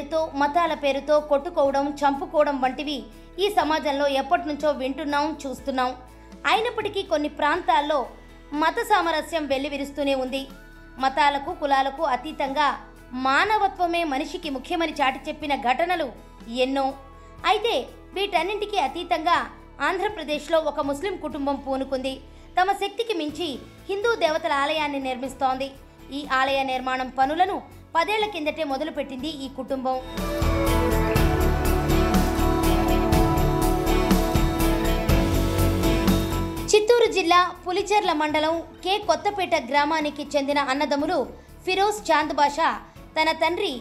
పేరుతో మతాల పేరుతో కొట్టుకోవడం, చంపుకోవడం వంటివి ఈ సమాజంలో ఎప్పటినుంచో వింటున్నాం, చూస్తున్నాం. అయినప్పటికీ కొన్ని ప్రాంతాల్లో మత సామరస్యం వెల్లివిరుస్తూనే ఉంది. మతాలకు, కులాలకు అతీతంగా మానవత్వమే మనిషికి ముఖ్యమని చాటి చెప్పిన ఘటనలు ఎన్నో. అయితే వీటన్నింటికీ అతీతంగా ఆంధ్రప్రదేశ్లో ఒక ముస్లిం కుటుంబం పూనుకుంది. తమ శక్తికి మించి హిందూ దేవతల ఆలయాన్ని నిర్మిస్తోంది. ఈ ఆలయ నిర్మాణం పనులను 10 ఏళ్ల కిందటే మొదలుపెట్టింది ఈ కుటుంబం. చిత్తూరు జిల్లా పులిచెర్ల మండలం కే కొత్తపేట గ్రామానికి చెందిన అన్నదమ్ములు ఫిరోజ్ చాంద్ బాషా తన తండ్రి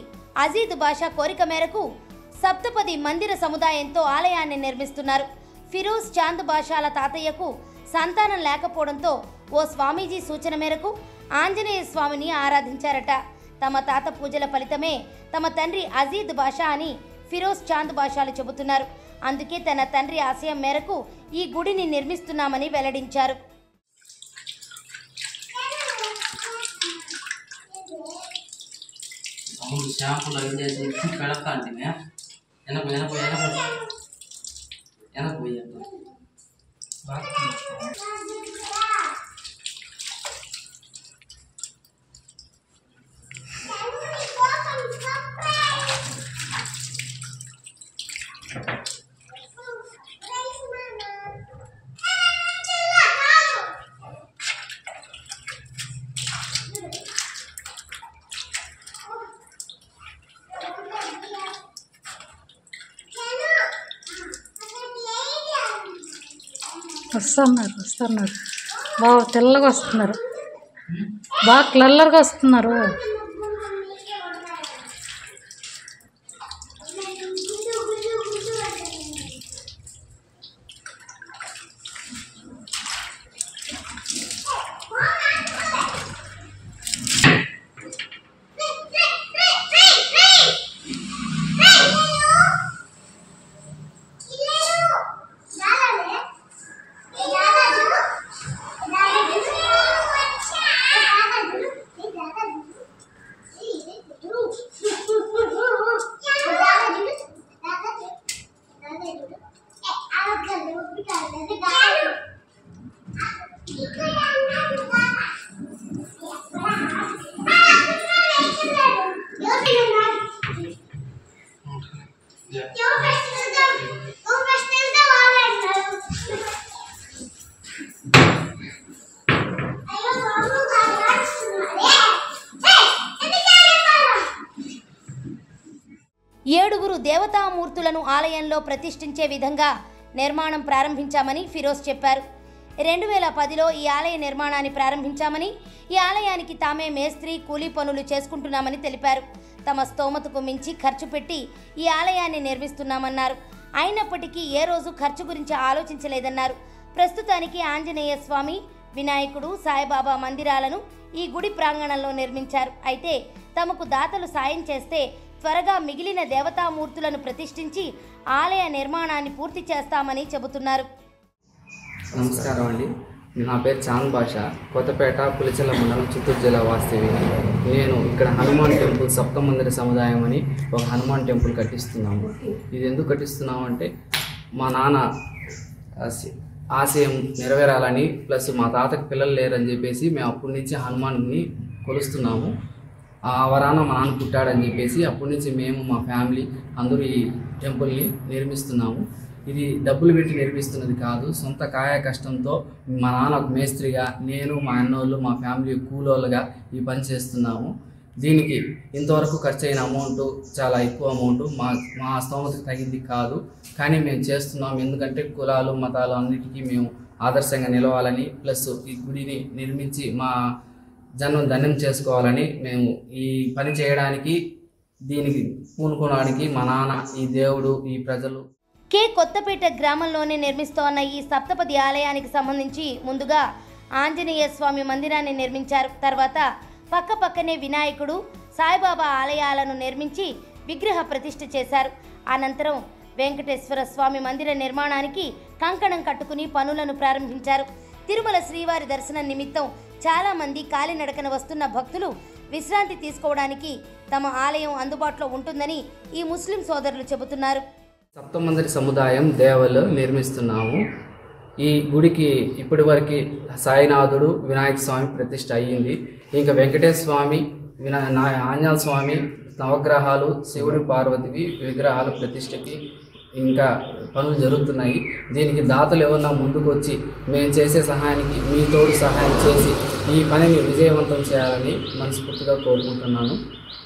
అజీద్ బాషా కోరిక మేరకు సప్తపది మందిర సముదాయంతో ఆలయాన్ని నిర్మిస్తున్నారు. ఫిరోజ్ చాంద్ బాషాల తాతయ్యకు సంతానం లేకపోవడంతో ఓ స్వామీజీ సూచన మేరకు ఆంజనేయ స్వామిని ఆరాధించారట. తమ తాత పూజల ఫలితమే తమ తండ్రి అజీద్ బాషా అని ఫిరోజ్ చాంద్ బాషాలు చెబుతున్నారు. అందుకే తన తండ్రి ఆశయం మేరకు ఈ గుడిని నిర్మిస్తున్నామని వెల్లడించారు. వస్తున్నారు బాగా తెల్లగా వస్తున్నారు, బాగా క్లర్గా వస్తున్నారు. ఏడుగురు దేవతామూర్తులను ఆలయంలో ప్రతిష్ఠించే విధంగా నిర్మాణం ప్రారంభించామని ఫిరోజ్ చెప్పారు. 2010లో ఈ ఆలయ నిర్మాణాన్ని ప్రారంభించామని, ఈ ఆలయానికి తామే మేస్త్రి, కూలీ పనులు చేసుకుంటున్నామని తెలిపారు. తమ స్తోమతకు మించి ఖర్చు పెట్టి ఈ ఆలయాన్ని నిర్మిస్తున్నామన్నారు. అయినప్పటికీ ఏ రోజు ఖర్చు గురించి ఆలోచించలేదన్నారు. ప్రస్తుతానికి ఆంజనేయ స్వామి, వినాయకుడు, సాయిబాబా మందిరాలను ఈ గుడి ప్రాంగణంలో నిర్మించారు. అయితే తమకు దాతలు సాయం చేస్తే త్వరగా మిగిలిన దేవతామూర్తులను ప్రతిష్ఠించి ఆలయ నిర్మాణాన్ని పూర్తి చేస్తామని చెబుతున్నారు. నమస్కారం అండి, నా పేరు చాంద్ బాషా, కొత్తపేట పులిచెర్ల మండలం, చిత్తూరు జిల్లా వాస్తవి. నేను ఇక్కడ హనుమాన్ టెంపుల్ సప్తమందిర సముదాయం అని ఒక హనుమాన్ టెంపుల్ కట్టిస్తున్నాము. ఇది ఎందుకు కట్టిస్తున్నాము అంటే మా నాన్న ఆశయం నెరవేరాలని, ప్లస్ మా తాతకు పిల్లలు లేరని చెప్పేసి మేము అప్పటి నుంచి హనుమాన్ని కొలుస్తున్నాము. ఆ వరాన మా నాన్న పుట్టాడని చెప్పేసి అప్పటి నుంచి మేము మా ఫ్యామిలీ అందరూ ఈ టెంపుల్ని నిర్మిస్తున్నాము. ఇది డబ్బులు పెట్టి నిర్మిస్తున్నది కాదు, సొంత కాయ కష్టంతో మా నాన్న ఒక మేస్త్రిగా, నేను మా అన్నోళ్ళు మా ఫ్యామిలీ కూలోళ్ళుగా ఈ పని చేస్తున్నాము. దీనికి ఇంతవరకు ఖర్చు అయిన అమౌంట్ చాలా ఎక్కువ అమౌంట్, మా స్తోమతకు తగింది కాదు, కానీ మేము చేస్తున్నాం. ఎందుకంటే కులాలు మతాలు అన్నిటికీ మేము ఆదర్శంగా నిలవాలని, ప్లస్ ఈ గుడిని నిర్మించి మా జన్మం ధన్యం చేసుకోవాలని మేము ఈ పని చేయడానికి, దీనికి పూనుకోవడానికి మా నాన్న, ఈ దేవుడు, ఈ ప్రజలు. కే కొత్తపేట గ్రామంలోనే నిర్మిస్తోన్న ఈ సప్తపది ఆలయానికి సంబంధించి ముందుగా ఆంజనేయ స్వామి మందిరాన్ని నిర్మించారు. తర్వాత పక్కపక్కనే వినాయకుడు, సాయిబాబా ఆలయాలను నిర్మించి విగ్రహ ప్రతిష్ఠ చేశారు. అనంతరం వెంకటేశ్వర స్వామి మందిర నిర్మాణానికి కంకణం కట్టుకుని పనులను ప్రారంభించారు. తిరుమల శ్రీవారి దర్శనం నిమిత్తం చాలా మంది కాలినడకన వస్తున్న భక్తులు విశ్రాంతి తీసుకోవడానికి తమ ఆలయం అందుబాటులో ఉంటుందని ఈ ముస్లిం సోదరులు చెబుతున్నారు. సప్తమందిర సముదాయం దేవలు నిర్మిస్తున్నాము. ఈ గుడికి ఇప్పటి వరకు సాయినాథుడు వినాయక స్వామి ప్రతిష్ఠ అయ్యింది. ఇంకా వెంకటేశ్వర స్వామి, ఆంజనేయ స్వామి, నవగ్రహాలు, శివుడి పార్వతివి విగ్రహాలు ప్రతిష్టకి ఇంకా పనులు జరుగుతున్నాయి. దీనికి దాతలు ఏమన్నా ముందుకు వచ్చి మేము చేసే సహాయానికి మీ తోడు సహాయం చేసి ఈ పనిని విజయవంతం చేయాలని మనస్ఫూర్తిగా కోరుకుంటున్నాను.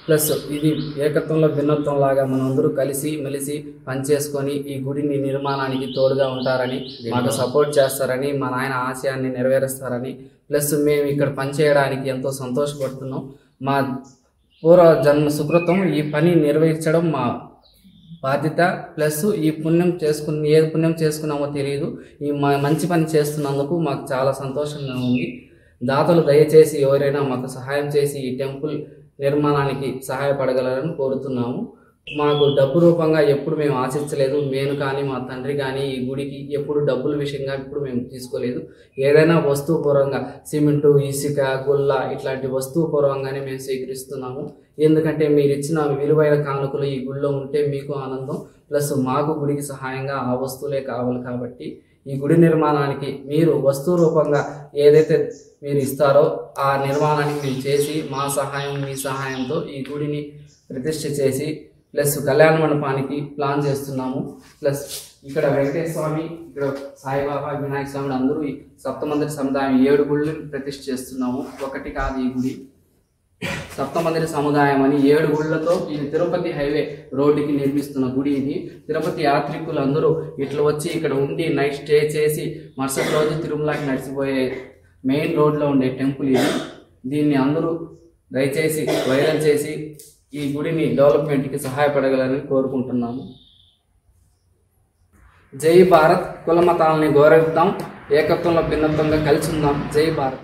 ప్లస్ ఇది ఏకత్వంలో భిన్నత్వం లాగా మనందరూ కలిసి మెలిసి పనిచేసుకొని ఈ గుడిని నిర్మాణానికి తోడుగా ఉంటారని, మాకు సపోర్ట్ చేస్తారని, మా నాయన ఆశయాన్ని నెరవేరుస్తారని, ప్లస్ మేము ఇక్కడ పనిచేయడానికి ఎంతో సంతోషపడుతున్నాం. మా పూర్వ జన్మ సుకృతం ఈ పని నిర్వహించడం మా బాధ్యత. ప్లస్ ఈ పుణ్యం చేసుకుని ఏ పుణ్యం చేసుకున్నామో తెలియదు, ఈ మంచి పని చేస్తున్నందుకు మాకు చాలా సంతోషంగా ఉంది. దాతలు దయచేసి ఎవరైనా మాకు సహాయం చేసి ఈ టెంపుల్ నిర్మాణానికి సహాయపడగలరని కోరుతున్నాము. మాకు డబ్బు రూపంగా ఎప్పుడు మేము ఆశించలేదు. నేను కానీ మా తండ్రి కానీ ఈ గుడికి ఎప్పుడు డబ్బుల విషయంగా ఇప్పుడు మేము తీసుకోలేదు. ఏదైనా వస్తువుపూర్వంగా సిమెంటు, ఇసుక, గుల్ల ఇట్లాంటి వస్తువుపూర్వంగానే మేము స్వీకరిస్తున్నాము. ఎందుకంటే మీరు ఇచ్చిన విలువైన కానుకలు ఈ గుడిలో ఉంటే మీకు ఆనందం, ప్లస్ మాకు గుడికి సహాయంగా ఆ వస్తువులే కావాలి. కాబట్టి ఈ గుడి నిర్మాణానికి మీరు వస్తువు రూపంగా ఏదైతే మీరు ఇస్తారో ఆ నిర్మాణానికి మేము చేసి మా సహాయం మీ సహాయంతో ఈ గుడిని ప్రతిష్ఠ చేసి ప్లస్ కళ్యాణ మండపానికి ప్లాన్ చేస్తున్నాము. ప్లస్ ఇక్కడ వెంకటేశ్వర స్వామి, ఇక్కడ సాయిబాబా, వినాయక స్వామి అందరూ ఈ సప్తమందిర సముదాయం 7 గుళ్ళు ప్రతిష్ఠ చేస్తున్నాము. ఒకటి కాదు ఈ గుడి, సప్తమందిర సముదాయం అని 7 గుళ్ళతో ఇది తిరుపతి హైవే రోడ్డుకి నిర్మిస్తున్న గుడి. ఇది తిరుపతి యాత్రికులు అందరూ ఇట్లా వచ్చి ఇక్కడ ఉండి నైట్ స్టే చేసి మరుసటి రోజు తిరుమలకి నడిచిపోయే మెయిన్ రోడ్లో ఉండే టెంపుల్ ఇది. దీన్ని అందరూ దయచేసి వైరల్ చేసి ఈ గుడిని డెవలప్మెంట్కి సహాయపడగలని కోరుకుంటున్నాము. జై భారత్. కుల మతాలని గౌరవిద్దాం, ఏకత్వంలో భిన్నత్వంగా కలిసి ఉందాం. జై భారత్.